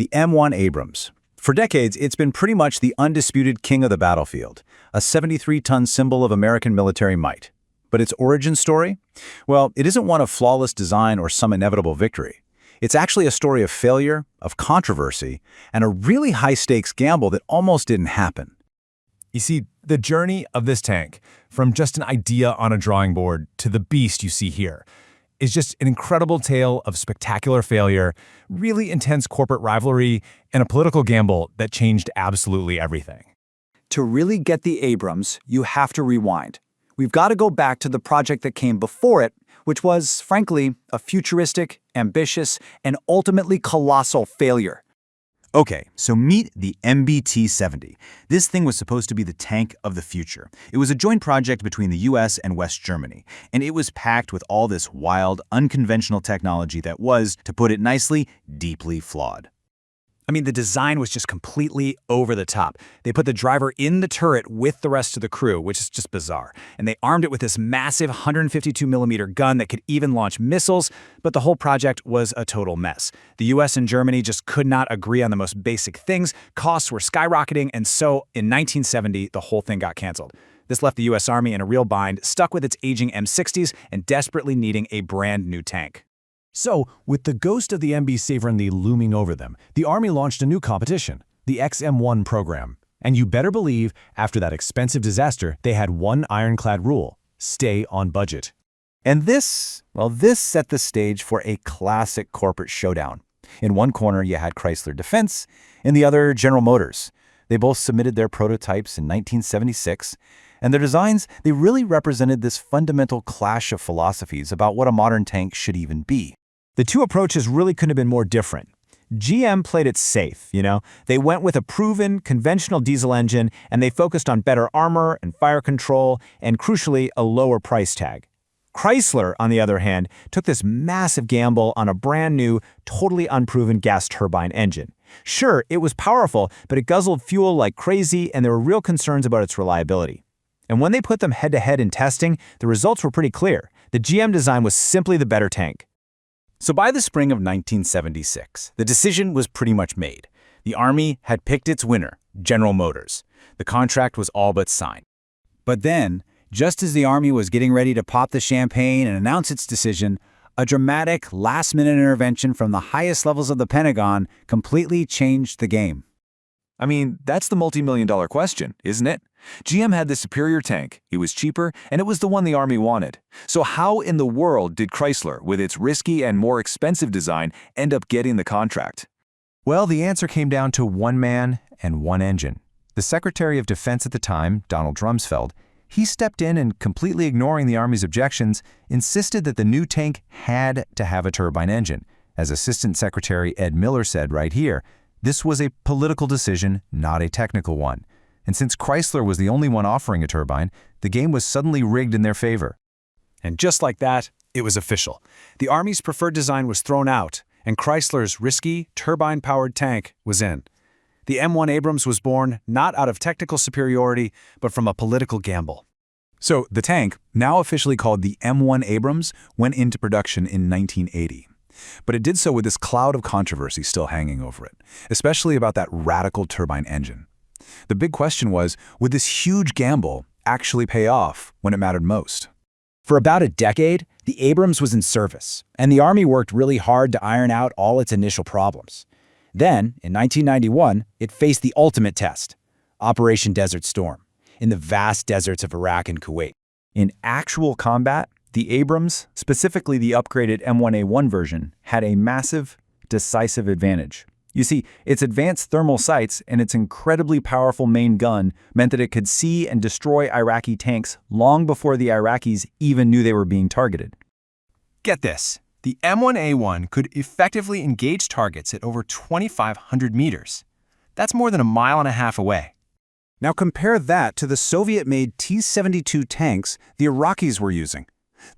the M1 Abrams. For decades, it's been pretty much the undisputed king of the battlefield, a 73-ton symbol of American military might. But its origin story? Well, it isn't one of flawless design or some inevitable victory. It's actually a story of failure, of controversy, and a really high-stakes gamble that almost didn't happen. You see, the journey of this tank, from just an idea on a drawing board to the beast you see here, is just an incredible tale of spectacular failure, really intense corporate rivalry, and a political gamble that changed absolutely everything. To really get the Abrams, you have to rewind. We've got to go back to the project that came before it, which was, frankly, a futuristic, ambitious, and ultimately colossal failure. Okay, so meet the MBT-70. This thing was supposed to be the tank of the future. It was a joint project between the US and West Germany, and it was packed with all this wild, unconventional technology that was, to put it nicely, deeply flawed. I mean, the design was just completely over the top. They put the driver in the turret with the rest of the crew, which is just bizarre. And they armed it with this massive 152mm gun that could even launch missiles, but the whole project was a total mess. The US and Germany just could not agree on the most basic things, costs were skyrocketing, and so in 1970, the whole thing got canceled. This left the US Army in a real bind, stuck with its aging M60s and desperately needing a brand new tank. So, with the ghost of the MB-70 looming over them, the Army launched a new competition, the M1 program. And you better believe, after that expensive disaster, they had one ironclad rule: stay on budget. And this set the stage for a classic corporate showdown. In one corner, you had Chrysler Defense, in the other, General Motors. They both submitted their prototypes in 1976, and their designs, they really represented this fundamental clash of philosophies about what a modern tank should even be. The two approaches really couldn't have been more different. GM played it safe, They went with a proven, conventional diesel engine, and they focused on better armor and fire control, and crucially, a lower price tag. Chrysler, on the other hand, took this massive gamble on a brand new, totally unproven gas turbine engine. Sure, it was powerful, but it guzzled fuel like crazy, and there were real concerns about its reliability. And when they put them head-to-head in testing, the results were pretty clear. The GM design was simply the better tank. So by the spring of 1976, the decision was pretty much made. The Army had picked its winner, General Motors. The contract was all but signed. But then, just as the Army was getting ready to pop the champagne and announce its decision, a dramatic, last-minute intervention from the highest levels of the Pentagon completely changed the game. I mean, that's the multi-million-dollar question, isn't it? GM had the superior tank, it was cheaper, and it was the one the Army wanted. So how in the world did Chrysler, with its risky and more expensive design, end up getting the contract? Well, the answer came down to one man and one engine. The Secretary of Defense at the time, Donald Rumsfeld, he stepped in and, completely ignoring the Army's objections, insisted that the new tank had to have a turbine engine. As Assistant Secretary Ed Miller said right here, this was a political decision, not a technical one. And since Chrysler was the only one offering a turbine, the game was suddenly rigged in their favor. And just like that, it was official. The Army's preferred design was thrown out, and Chrysler's risky, turbine-powered tank was in. The M1 Abrams was born not out of technical superiority, but from a political gamble. So the tank, now officially called the M1 Abrams, went into production in 1980. But it did so with this cloud of controversy still hanging over it, especially about that radical turbine engine. The big question was, would this huge gamble actually pay off when it mattered most? For about a decade, the Abrams was in service, and the Army worked really hard to iron out all its initial problems. Then, in 1991, it faced the ultimate test, Operation Desert Storm, in the vast deserts of Iraq and Kuwait. In actual combat, the Abrams, specifically the upgraded M1A1 version, had a massive, decisive advantage. You see, its advanced thermal sights and its incredibly powerful main gun meant that it could see and destroy Iraqi tanks long before the Iraqis even knew they were being targeted. Get this, the M1A1 could effectively engage targets at over 2,500 meters. That's more than a mile and a half away. Now compare that to the Soviet-made T-72 tanks the Iraqis were using.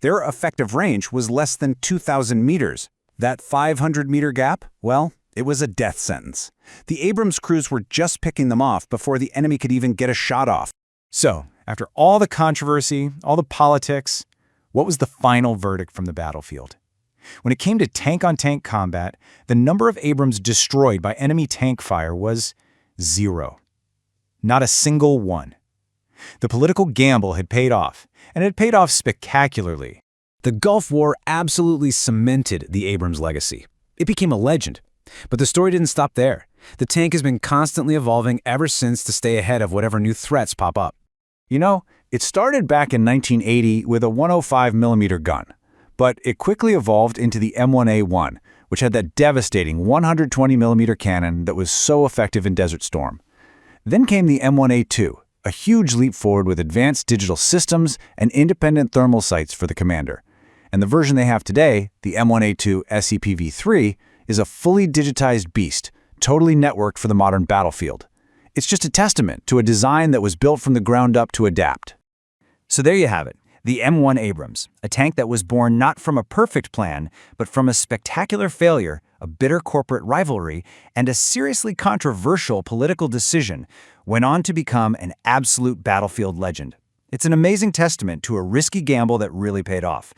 Their effective range was less than 2,000 meters. That 500-meter gap, well, it was a death sentence. The Abrams crews were just picking them off before the enemy could even get a shot off. So, after all the controversy, all the politics, what was the final verdict from the battlefield? When it came to tank-on-tank combat, the number of Abrams destroyed by enemy tank fire was 0. Not a single one. The political gamble had paid off, and it had paid off spectacularly. The Gulf War absolutely cemented the Abrams legacy. It became a legend. But the story didn't stop there. The tank has been constantly evolving ever since to stay ahead of whatever new threats pop up. You know, it started back in 1980 with a 105mm gun, but it quickly evolved into the M1A1, which had that devastating 120mm cannon that was so effective in Desert Storm. Then came the M1A2, a huge leap forward with advanced digital systems and independent thermal sights for the commander. And the version they have today, the M1A2 SEPV3, is a fully digitized beast, totally networked for the modern battlefield. It's just a testament to a design that was built from the ground up to adapt. So there you have it, the M1 Abrams, a tank that was born not from a perfect plan, but from a spectacular failure, a bitter corporate rivalry, and a seriously controversial political decision, went on to become an absolute battlefield legend. It's an amazing testament to a risky gamble that really paid off.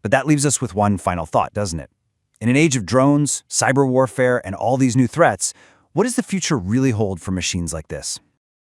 But that leaves us with one final thought, doesn't it? In an age of drones, cyber warfare, and all these new threats, what does the future really hold for machines like this?